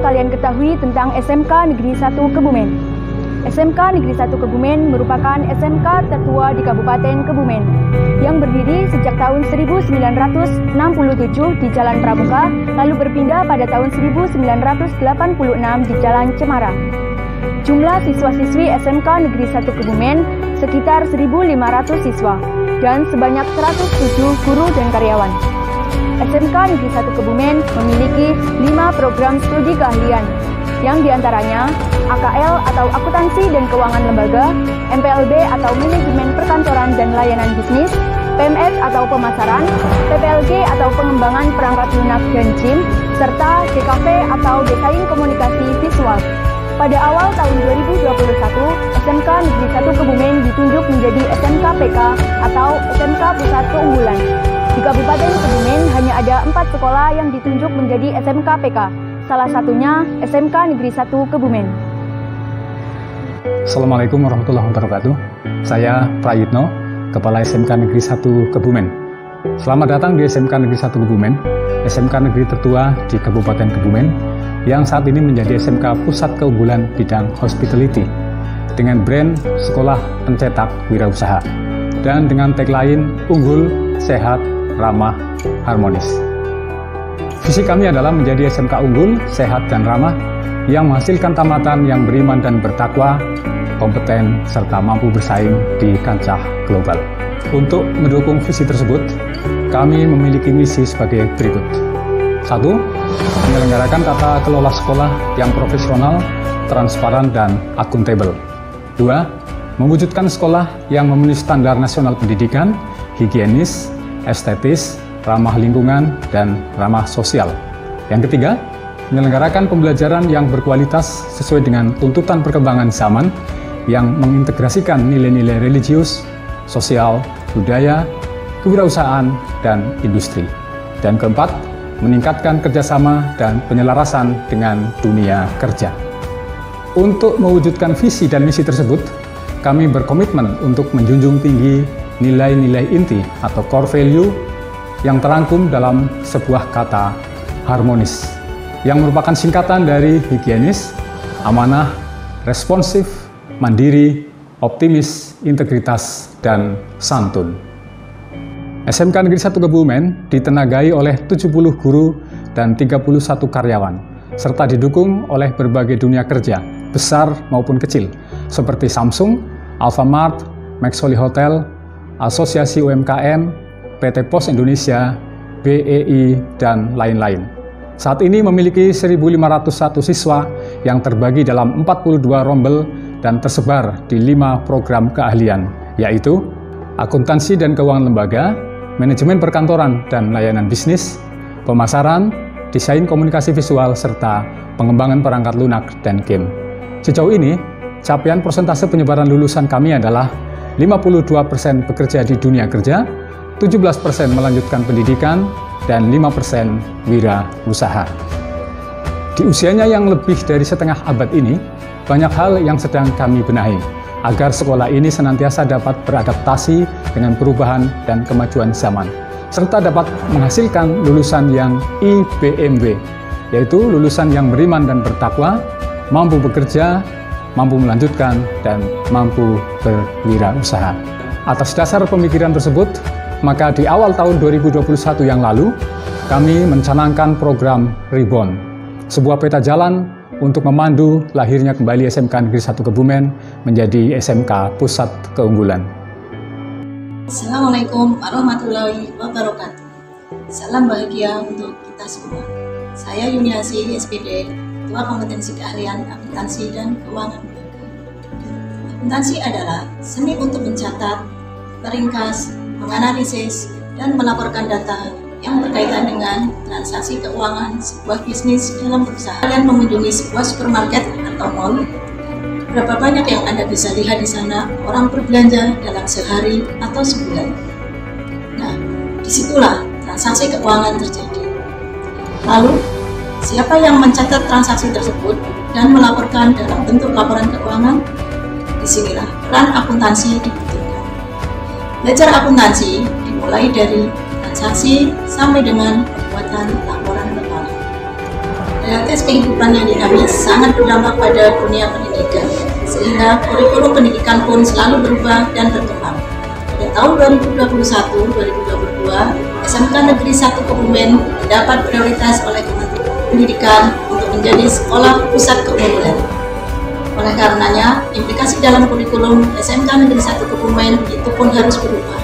kalian ketahui tentang SMK Negeri 1 Kebumen. SMK Negeri 1 Kebumen merupakan SMK tertua di Kabupaten Kebumen yang berdiri sejak tahun 1967 di Jalan Pramuka, lalu berpindah pada tahun 1986 di Jalan Cemara. Jumlah siswa-siswi SMK Negeri 1 Kebumen sekitar 1.500 siswa dan sebanyak 107 guru dan karyawan. SMK Negeri 1 Kebumen memiliki 5 program studi keahlian, yang diantaranya AKL atau Akuntansi dan Keuangan Lembaga, MPLB atau Manajemen Perkantoran dan Layanan Bisnis, PMS atau Pemasaran, PPLG atau Pengembangan Perangkat Lunak dan GIM, serta DKV atau Desain Komunikasi Visual. Pada awal tahun 2021, SMK Negeri 1 Kebumen ditunjuk menjadi SMK PK atau SMK Pusat Keunggulan. Di Kabupaten Kebumen hanya ada 4 sekolah yang ditunjuk menjadi SMK PK, salah satunya SMK Negeri 1 Kebumen. Assalamualaikum warahmatullahi wabarakatuh. Saya Prayitno, Kepala SMK Negeri 1 Kebumen. Selamat datang di SMK Negeri 1 Kebumen, SMK Negeri tertua di Kabupaten Kebumen, yang saat ini menjadi SMK Pusat Keunggulan bidang Hospitality, dengan brand Sekolah Pencetak Wirausaha, dan dengan tagline Unggul, Sehat, Ramah, Harmonis. Visi kami adalah menjadi SMK unggul, sehat, dan ramah yang menghasilkan tamatan yang beriman dan bertakwa, kompeten, serta mampu bersaing di kancah global. Untuk mendukung visi tersebut, kami memiliki misi sebagai berikut. 1. Menyelenggarakan tata kelola sekolah yang profesional, transparan, dan akuntabel. 2. Mewujudkan sekolah yang memenuhi standar nasional pendidikan, higienis, estetis, ramah lingkungan, dan ramah sosial. Yang ketiga, menyelenggarakan pembelajaran yang berkualitas sesuai dengan tuntutan perkembangan zaman yang mengintegrasikan nilai-nilai religius, sosial, budaya, kewirausahaan, dan industri. Dan keempat, meningkatkan kerjasama dan penyelarasan dengan dunia kerja. Untuk mewujudkan visi dan misi tersebut, kami berkomitmen untuk menjunjung tinggi nilai-nilai inti atau core value yang terangkum dalam sebuah kata harmonis, yang merupakan singkatan dari higienis, amanah, responsif, mandiri, optimis, integritas, dan santun. SMK Negeri 1 Kebumen ditenagai oleh 70 guru dan 31 karyawan, serta didukung oleh berbagai dunia kerja, besar maupun kecil, seperti Samsung, Alfamart, Maxoli Hotel, Asosiasi UMKM, PT Pos Indonesia, BEI, dan lain-lain. Saat ini memiliki 1.501 siswa yang terbagi dalam 42 rombel dan tersebar di 5 program keahlian, yaitu Akuntansi dan Keuangan Lembaga, Manajemen Perkantoran dan Layanan Bisnis, Pemasaran, Desain Komunikasi Visual, serta Pengembangan Perangkat Lunak dan GIM. Sejauh ini, capaian persentase penyebaran lulusan kami adalah 52% bekerja di dunia kerja, 17% melanjutkan pendidikan, dan 5% wirausaha. Di usianya yang lebih dari setengah abad ini, banyak hal yang sedang kami benahi, agar sekolah ini senantiasa dapat beradaptasi dengan perubahan dan kemajuan zaman, serta dapat menghasilkan lulusan yang IBMW, yaitu lulusan yang beriman dan bertakwa, mampu bekerja, mampu melanjutkan, dan mampu berwirausaha. Atas dasar pemikiran tersebut, maka di awal tahun 2021 yang lalu, kami mencanangkan program Reborn, sebuah peta jalan untuk memandu lahirnya kembali SMK Negeri 1 Kebumen menjadi SMK Pusat Keunggulan. Assalamualaikum warahmatullahi wabarakatuh. Salam bahagia untuk kita semua. Saya Yuniasi, SPD, Ketua Kompetensi Keahlian Akuntansi dan Keuangan. Akuntansi adalah seni untuk mencatat, meringkas, menganalisis, dan melaporkan data yang berkaitan dengan transaksi keuangan sebuah bisnis dalam perusahaan. Kalian mengunjungi sebuah supermarket atau mall, berapa banyak yang Anda bisa lihat di sana orang berbelanja dalam sehari atau sebulan. Nah, disitulah transaksi keuangan terjadi. Lalu, siapa yang mencatat transaksi tersebut dan melaporkan dalam bentuk laporan keuangan? Disinilah peran akuntansi dibutuhkan. Belajar akuntansi dimulai dari transaksi sampai dengan pembuatan laporan keuangan. Ada tes kehidupan yang dinamis sangat berdampak pada dunia pendidikan, sehingga kurikulum pendidikan pun selalu berubah dan berkembang. Pada tahun 2021-2022, SMK Negeri 1 Kebumen mendapat prioritas oleh Kementerian Pendidikan untuk menjadi sekolah pusat keunggulan. Oleh karenanya, implikasi dalam kurikulum SMK Negeri 1 Kebumen itu pun harus berubah.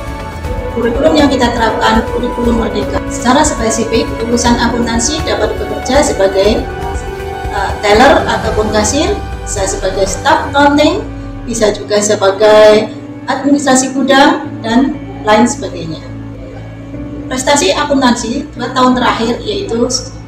Kurikulum yang kita terapkan kurikulum merdeka. Secara spesifik, lulusan akuntansi dapat bekerja sebagai teller ataupun kasir, bisa sebagai staff accounting, bisa juga sebagai administrasi gudang, dan lain sebagainya. Prestasi akuntansi 2 tahun terakhir yaitu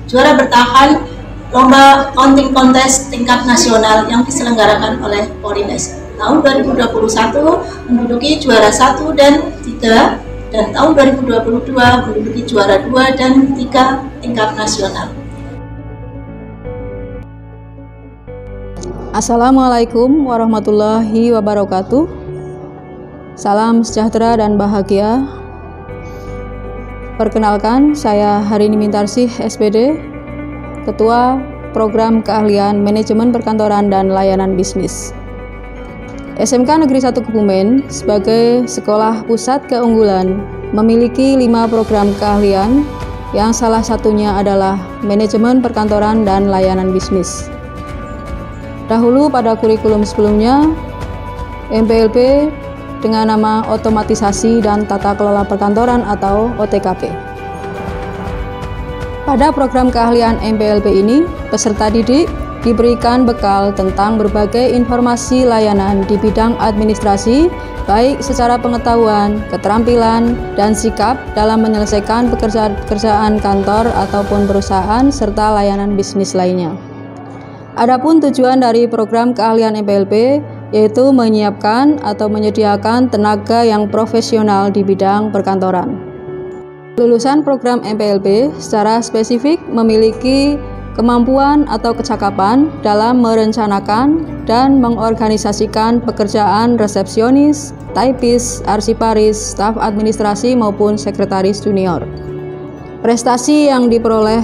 juara bertahan lomba accounting contest tingkat nasional yang diselenggarakan oleh Polines. Tahun 2021 menduduki juara 1 dan 3, dan tahun 2022 menduduki juara 2 dan 3 tingkat nasional. Assalamualaikum warahmatullahi wabarakatuh. Salam sejahtera dan bahagia. Perkenalkan, saya Harini Mintarsih, SPD, Ketua Program Keahlian Manajemen Perkantoran dan Layanan Bisnis. SMK Negeri 1 Kebumen sebagai sekolah pusat keunggulan memiliki 5 program keahlian yang salah satunya adalah manajemen perkantoran dan layanan bisnis. Dahulu pada kurikulum sebelumnya, MPLP dengan nama Otomatisasi dan Tata Kelola Perkantoran atau OTKP. Pada program keahlian MPLP ini, peserta didik diberikan bekal tentang berbagai informasi layanan di bidang administrasi, baik secara pengetahuan, keterampilan, dan sikap dalam menyelesaikan pekerjaan kantor ataupun perusahaan serta layanan bisnis lainnya. Adapun tujuan dari program keahlian MPLP yaitu menyiapkan atau menyediakan tenaga yang profesional di bidang perkantoran. Lulusan program MPLP secara spesifik memiliki kemampuan atau kecakapan dalam merencanakan dan mengorganisasikan pekerjaan resepsionis, typis, arsiparis, staf administrasi maupun sekretaris junior. Prestasi yang diperoleh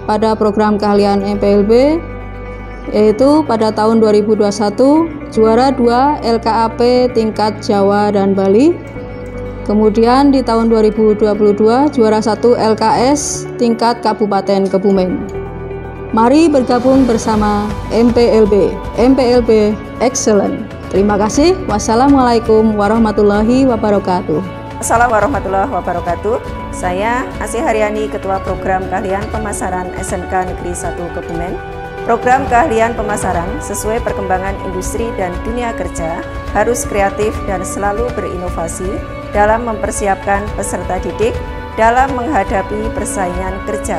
pada program keahlian MPLP yaitu pada tahun 2021 juara 2 LKAP tingkat Jawa dan Bali. Kemudian di tahun 2022 juara 1 LKS tingkat Kabupaten Kebumen. Mari bergabung bersama MPLB Excellent. Terima kasih. Wassalamualaikum warahmatullahi wabarakatuh. Assalamualaikum warahmatullahi wabarakatuh. Saya Asih Haryani, Ketua Program Keahlian Pemasaran SMK Negeri 1 Kebumen. Program keahlian pemasaran sesuai perkembangan industri dan dunia kerja harus kreatif dan selalu berinovasi dalam mempersiapkan peserta didik dalam menghadapi persaingan kerja.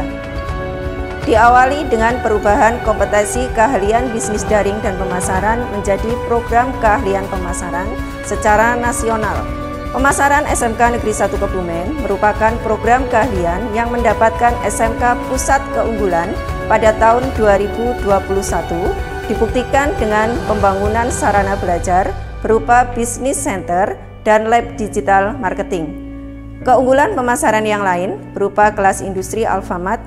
Diawali dengan perubahan kompetensi keahlian bisnis daring dan pemasaran menjadi program keahlian pemasaran secara nasional. Pemasaran SMK Negeri 1 Kebumen merupakan program keahlian yang mendapatkan SMK Pusat Keunggulan pada tahun 2021, dibuktikan dengan pembangunan sarana belajar berupa business center dan lab digital marketing. Keunggulan pemasaran yang lain berupa kelas industri Alfamart,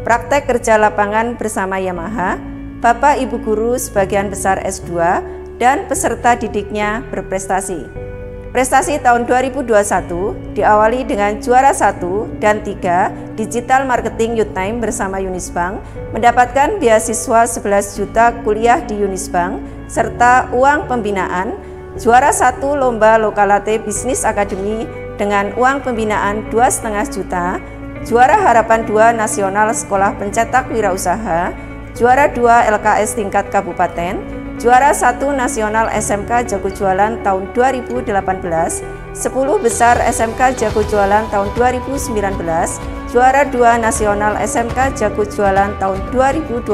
praktek kerja lapangan bersama Yamaha, Bapak Ibu guru sebagian besar S2, dan peserta didiknya berprestasi. Prestasi tahun 2021 diawali dengan juara 1 dan 3 digital marketing Youth Time bersama Unisbank, mendapatkan beasiswa 11 juta kuliah di Unisbank, serta uang pembinaan, juara 1 lomba Lokalate Business Academy dengan uang pembinaan 2,5 juta, juara Harapan 2 Nasional Sekolah Pencetak Wirausaha, juara 2 LKS tingkat Kabupaten, juara 1 Nasional SMK Jago Jualan tahun 2018, 10 besar SMK Jago Jualan tahun 2019, juara 2 Nasional SMK Jago Jualan tahun 2020,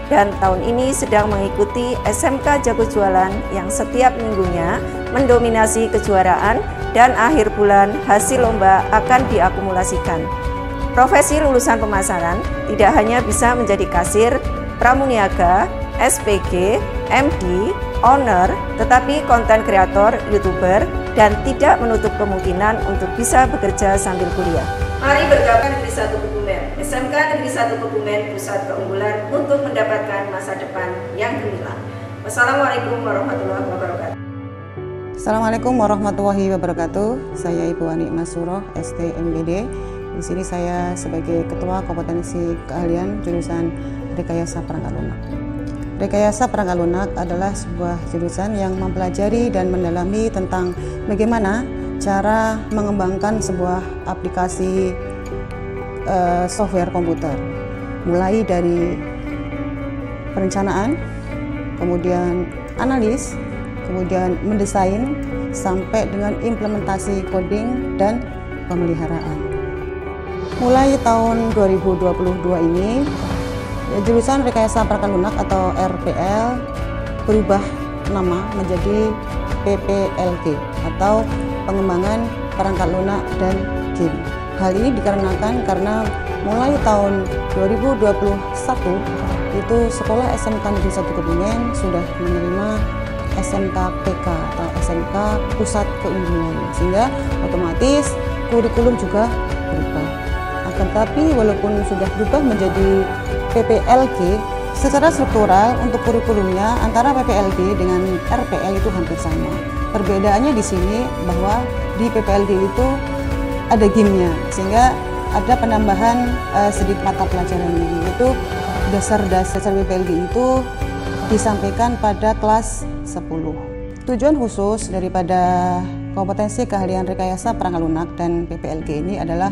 dan tahun ini sedang mengikuti SMK Jago Jualan yang setiap minggunya mendominasi kejuaraan dan akhir bulan hasil lomba akan diakumulasikan. Profesi lulusan pemasaran tidak hanya bisa menjadi kasir, pramuniaga, SPG, MD, owner, tetapi konten kreator, YouTuber, dan tidak menutup kemungkinan untuk bisa bekerja sambil kuliah. Mari bergabung Negeri 1 Kebumen. SMK Negeri 1 Kebumen pusat keunggulan untuk mendapatkan masa depan yang gemilang. Wassalamualaikum warahmatullahi wabarakatuh. Assalamualaikum warahmatullahi wabarakatuh. Saya Ibu Ani Masuroh, ST MBD. Di sini saya sebagai Ketua Kompetensi Keahlian jurusan Rekayasa Perangkat Lunak. Rekayasa Perangkat Lunak adalah sebuah jurusan yang mempelajari dan mendalami tentang bagaimana cara mengembangkan sebuah aplikasi software komputer, mulai dari perencanaan, kemudian analis, kemudian mendesain, sampai dengan implementasi coding dan pemeliharaan. Mulai tahun 2022 ini, jurusan Rekayasa Perangkat Lunak atau RPL berubah nama menjadi PPLG atau Pengembangan Perangkat Lunak dan Game. Hal ini dikarenakan karena mulai tahun 2021 itu Sekolah SMK Negeri 1 Kebumen sudah menerima SMK PK atau SMK Pusat Keunggulan, sehingga otomatis kurikulum juga berubah. Akan tetapi walaupun sudah berubah menjadi PPLG, secara struktural untuk kurikulumnya antara PPLG dengan RPL itu hampir sama. Perbedaannya di sini bahwa di PPLG itu ada game-nya, sehingga ada penambahan sedikit mata pelajarannya, yaitu dasar-dasar PPLG itu disampaikan pada kelas 10. Tujuan khusus daripada kompetensi keahlian rekayasa perangkat lunak dan PPLG ini adalah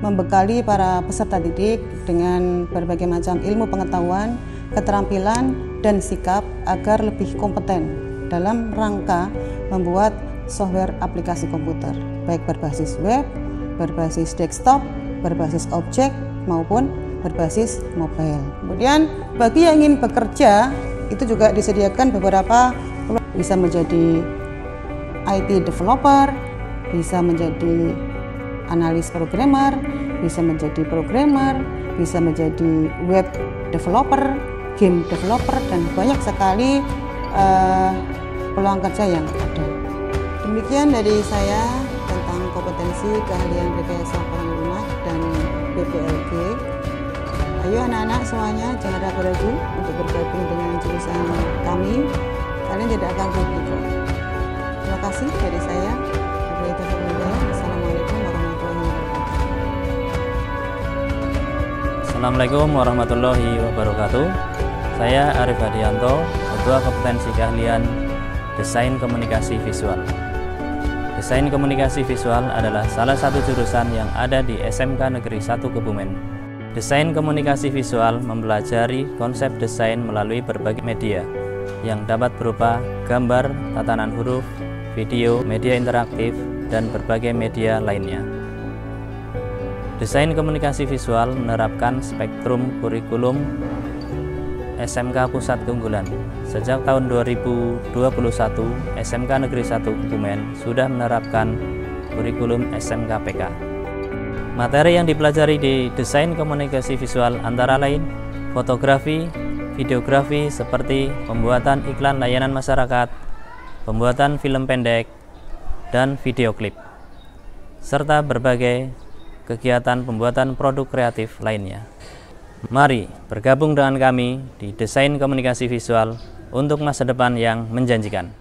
membekali para peserta didik dengan berbagai macam ilmu pengetahuan, keterampilan, dan sikap agar lebih kompeten dalam rangka membuat software aplikasi komputer, baik berbasis web, berbasis desktop, berbasis objek, maupun berbasis mobile. Kemudian bagi yang ingin bekerja, itu juga disediakan beberapa, bisa menjadi IT developer, bisa menjadi analis programmer, bisa menjadi programmer, bisa menjadi web developer, game developer, dan banyak sekali peluang kerja yang ada. Demikian dari saya tentang kompetensi keahlian rekayasa perangkat lunak dan PPLG. Ayo anak-anak semuanya, jangan ragu-ragu untuk bergabung dengan jurusan kami. Kalian tidak akan rugi kok. Terima kasih dari saya. Assalamualaikum warahmatullahi wabarakatuh. Assalamualaikum warahmatullahi wabarakatuh. Saya Arif Hadianto, Ketua Kompetensi Keahlian Desain Komunikasi Visual. Desain Komunikasi Visual adalah salah satu jurusan yang ada di SMK Negeri 1 Kebumen. Desain komunikasi visual mempelajari konsep desain melalui berbagai media yang dapat berupa gambar, tatanan huruf, video, media interaktif, dan berbagai media lainnya. Desain komunikasi visual menerapkan spektrum kurikulum SMK Pusat Keunggulan. Sejak tahun 2021, SMK Negeri 1 Kebumen sudah menerapkan kurikulum SMK PK. Materi yang dipelajari di desain komunikasi visual antara lain fotografi, videografi seperti pembuatan iklan layanan masyarakat, pembuatan film pendek, dan video klip, serta berbagai kegiatan pembuatan produk kreatif lainnya. Mari bergabung dengan kami di Desain Komunikasi Visual untuk masa depan yang menjanjikan.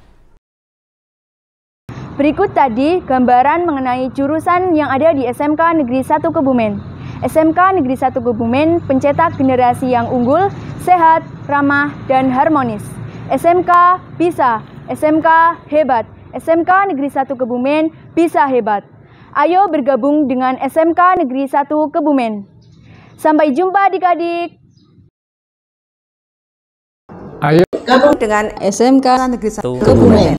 Berikut tadi gambaran mengenai jurusan yang ada di SMK Negeri 1 Kebumen. SMK Negeri 1 Kebumen pencetak generasi yang unggul, sehat, ramah, dan harmonis. SMK bisa, SMK hebat. SMK Negeri 1 Kebumen bisa hebat. Ayo bergabung dengan SMK Negeri 1 Kebumen. Sampai jumpa adik-adik. Ayo gabung dengan SMK Negeri 1 Kebumen.